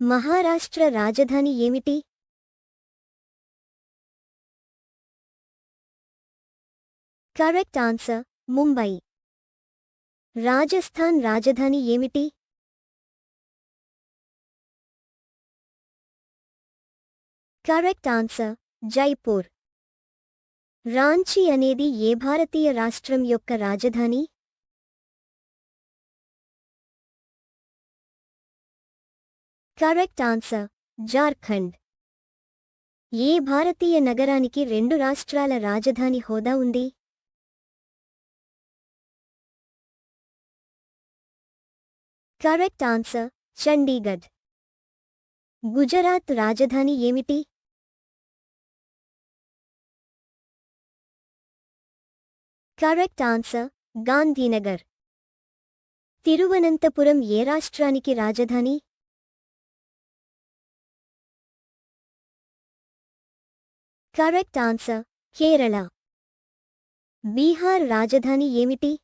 మహారాష్ట్ర రాజధాని ఏమిటి? Correct answer Mumbai. Rajasthan రాజధాని ఏమిటి? Correct answer Jaipur. రాంచీ అనేది ఏ భారతీయ రాష్ట్రం యొక్క రాజధాని? Correct answer Jharkhand. ఏ భారతీయ నగరానికి రెండు రాష్ట్రాల రాజధాని హోదా ఉంది? Correct answer Chandigarh. గుజరాత్ రాజధాని ఏమిటి? Correct answer Gandhinagar. తిరువనంతపురం ఏ రాష్ట్రానికి రాజధాని? Correct answer Kerala. బీహార్ రాజధాని ఏమిటి?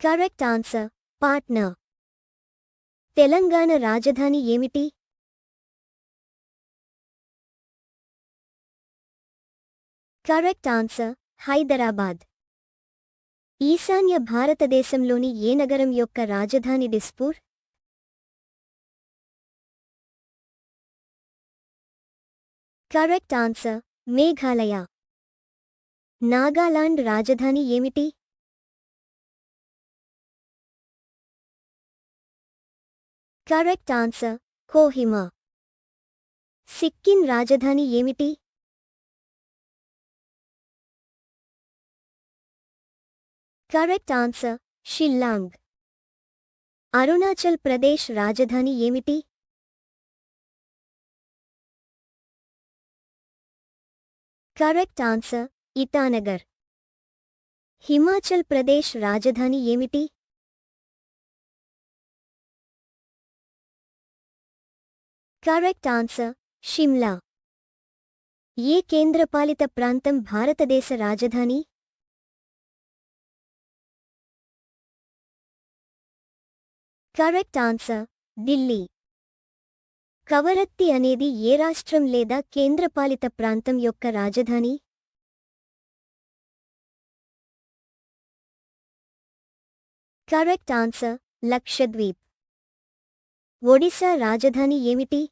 Correct answer Patna. తెలంగాణ రాజధాని ఏమిటి? Correct answer Hyderabad. ఈశాన్య భారతదేశంలోని ఏ నగరం యొక్క రాజధాని డిస్పూర్? Correct answer Meghalaya. నాగాలాండ్ రాజధాని ఏమిటి? Correct answer Kohima. సిక్కిం రాజధాని ఏమిటి? Correct answer Shillong. అరుణాచల్ ప్రదేశ్ రాజధాని ఏమిటి? Correct answer Itanagar. హిమాచల్ ప్రదేశ్ రాజధాని ఏమిటి? Correct answer Shimla. ఏ కేంద్రపాలిత ప్రాంతం భారతదేశ రాజధాని? Correct answer Delhi. కవరత్తి అనేది ఏ రాష్ట్రం లేదా కేంద్రపాలిత ప్రాంతం యొక్క రాజధాని? Correct answer Lakshadweep. ఒడిశా రాజధాని ఏమిటి?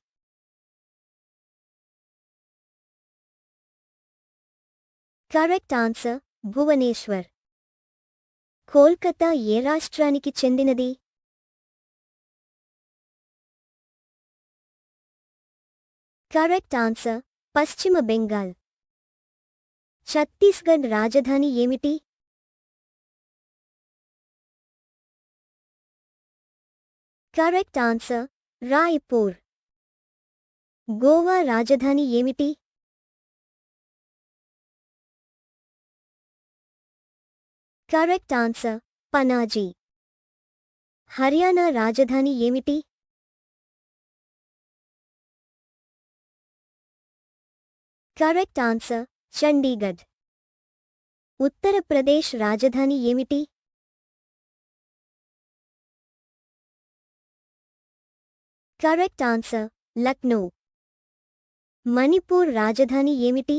Correct answer Bhubaneswar. కోల్కతా ఏ రాష్ట్రానికి చెందినది? కరెక్ట్ ఆన్సర్ పశ్చిమ బెంగాల్. ఛత్తీస్గఢ్ రాజధాని ఏమిటి? Correct answer Raipur. గోవా రాజధాని ఏమిటి? Correct answer Panaji. హర్యానా రాజధాని ఏమిటి? Correct answer Chandigarh. ఉత్తరప్రదేశ్ రాజధాని ఏమిటి? Correct answer Lucknow. మణిపూర్ రాజధాని ఏమిటి?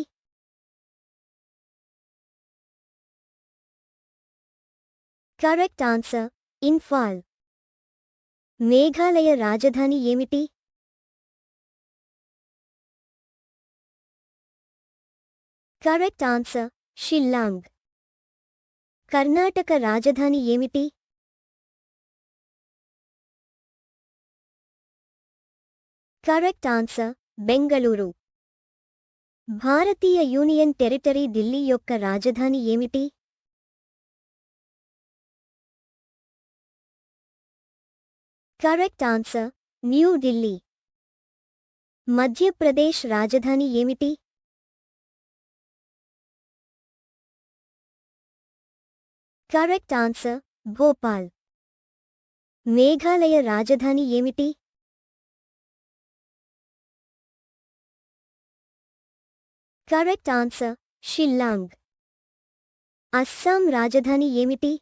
Correct answer Imphal. మేఘాలయ రాజధాని ఏమిటి? Correct answer Shillong. కర్ణాటక రాజధాని ఏమిటి? Correct answer Bengaluru. భారతీయ యూనియన్ టెరిటరీ ఢిల్లీ యొక్క రాజధాని ఏమిటి? Correct answer new Delhi. Madhya Pradesh రాజధాని ఏమిటి? Correct answer Bhopal. మేఘాలయ రాజధాని ఏమిటి? Correct answer Shillong. అస్సాం రాజధాని ఏమిటి?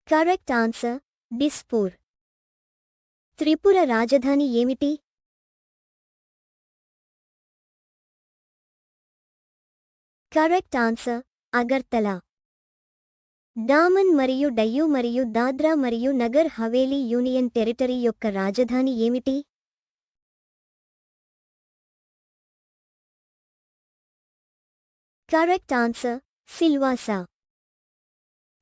Correct answer Dispur. త్రిపుర రాజధాని ఏమిటి? Correct answer Agartala. డామన్ మరియు డయ్యూ మరియు దాద్రా మరియు నగర్ హవేలీ యూనియన్ టెరిటరీ యొక్క రాజధాని ఏమిటి? Correct answer Silvassa.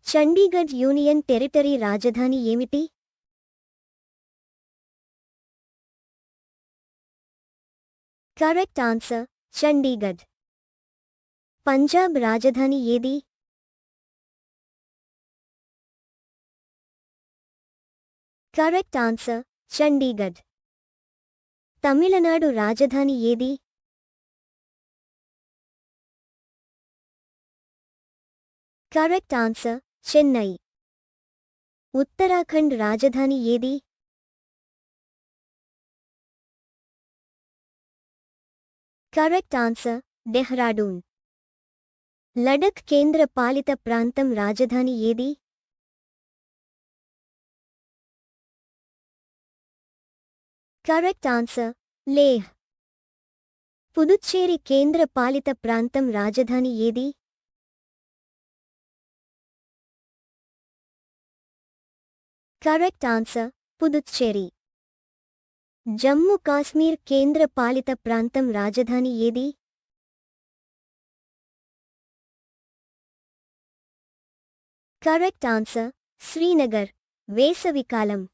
Chandigarh union territory రాజధాని ఏమిటి? Correct answer Chandigarh. పంజాబ్ రాజధాని ఏది? Correct answer Chandigarh. తమిళనాడు రాజధాని ఏది? Correct answer Chennai. ఉత్తరాఖండ్ రాజధాని ఏది? Correct answer Dehradun. లడఖ్ కేంద్ర పాలిత ప్రాంతం రాజధాని ఏది? Correct answer Leh. పుదుచ్చేరి కేంద్ర పాలిత ప్రాంతం రాజధాని ఏది? Correct answer Puducherry. జమ్మూ కాశ్మీర్ కేంద్ర పాలిత ప్రాంతం రాజధాని ఏది? Correct answer Srinagar. వేసవికాలం.